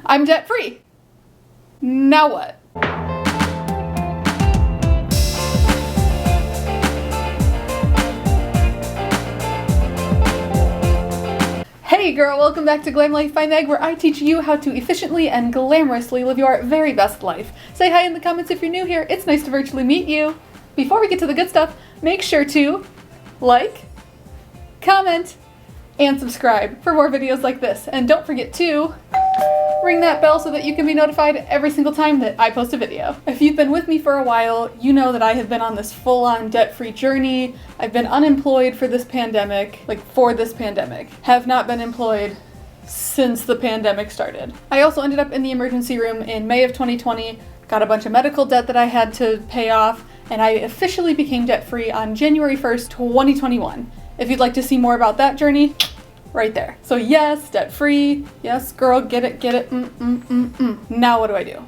I'm debt free. Now what? Hey girl, welcome back to Glam Life by Meg, where I teach you how to efficiently and glamorously live your very best life. Say hi in the comments if you're new here. It's nice to virtually meet you. Before we get to the good stuff, make sure to like, comment, and subscribe for more videos like this. And don't forget to ring that bell so that you can be notified every single time that I post a video. If you've been with me for a while, you know that I have been on this full-on debt-free journey. I've been unemployed for this pandemic, have not been employed since the pandemic started. I also ended up in the emergency room in May of 2020, got a bunch of medical debt that I had to pay off, and I officially became debt-free on January 1st, 2021. If you'd like to see more about that journey, right there. So yes, debt-free. Yes, girl, get it. Now what do I do?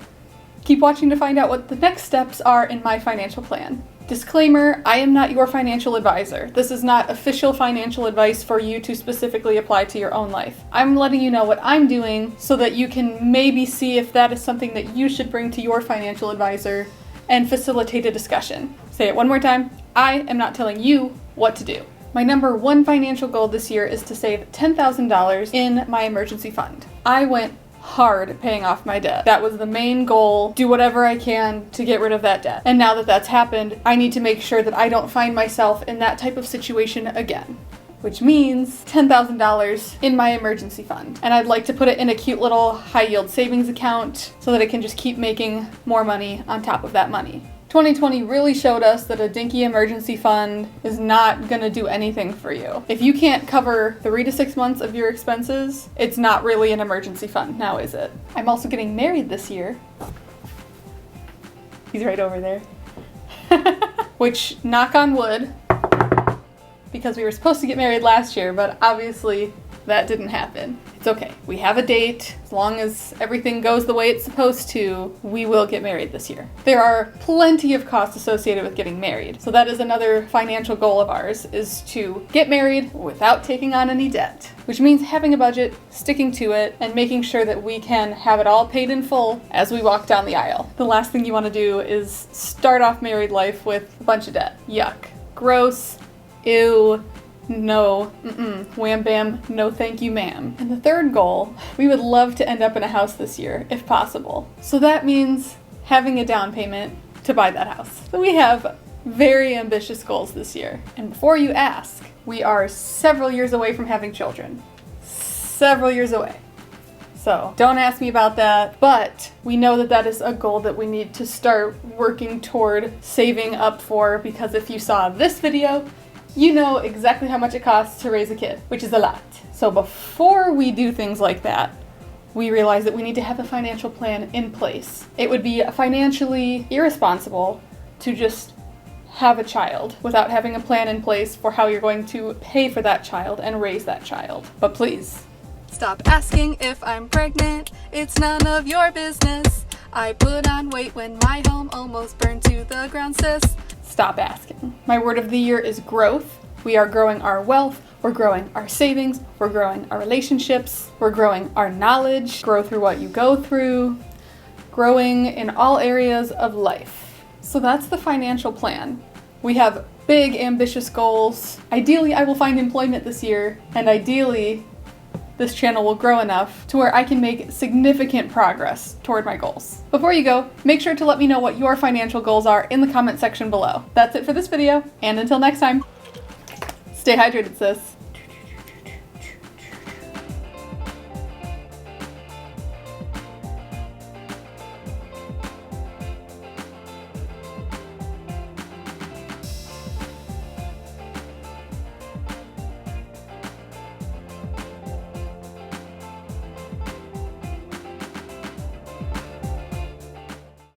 Keep watching to find out what the next steps are in my financial plan. Disclaimer, I am not your financial advisor. This is not official financial advice for you to specifically apply to your own life. I'm letting you know what I'm doing so that you can maybe see if that is something that you should bring to your financial advisor and facilitate a discussion. Say it one more time. I am not telling you what to do. My number one financial goal this year is to save $10,000 in my emergency fund. I went hard paying off my debt. That was the main goal. Do whatever I can to get rid of that debt. And now that that's happened, I need to make sure that I don't find myself in that type of situation again. Which means $10,000 in my emergency fund. And I'd like to put it in a cute little high yield savings account so that it can just keep making more money on top of that money. 2020 really showed us that a dinky emergency fund is not gonna do anything for you. If you can't cover 3 to 6 months of your expenses, it's not really an emergency fund, now is it? I'm also getting married this year. He's right over there. Which, knock on wood, because we were supposed to get married last year, but obviously that didn't happen. It's okay. We have a date. As long as everything goes the way it's supposed to, we will get married this year. There are plenty of costs associated with getting married. So that is another financial goal of ours, is to get married without taking on any debt, which means having a budget, sticking to it, and making sure that we can have it all paid in full as we walk down the aisle. The last thing you want to do is start off married life with a bunch of debt. Yuck. Gross. Ew. No, wham bam, no thank you ma'am. And the third goal, we would love to end up in a house this year, if possible. So that means having a down payment to buy that house. So we have very ambitious goals this year. And before you ask, we are several years away from having children. Several years away. So don't ask me about that, but we know that that is a goal that we need to start working toward saving up for, because if you saw this video, you know exactly how much it costs to raise a kid, which is a lot. So before we do things like that, we realize that we need to have a financial plan in place. It would be financially irresponsible to just have a child without having a plan in place for how you're going to pay for that child and raise that child. But please, stop asking if I'm pregnant. It's none of your business. I put on weight when my home almost burned to the ground, sis. Stop asking. My word of the year is growth. We are growing our wealth, we're growing our savings, we're growing our relationships, we're growing our knowledge, grow through what you go through, growing in all areas of life. So that's the financial plan. We have big, ambitious goals. Ideally, I will find employment this year, and ideally, this channel will grow enough to where I can make significant progress toward my goals. Before you go, make sure to let me know what your financial goals are in the comment section below. That's it for this video, and until next time, stay hydrated, sis.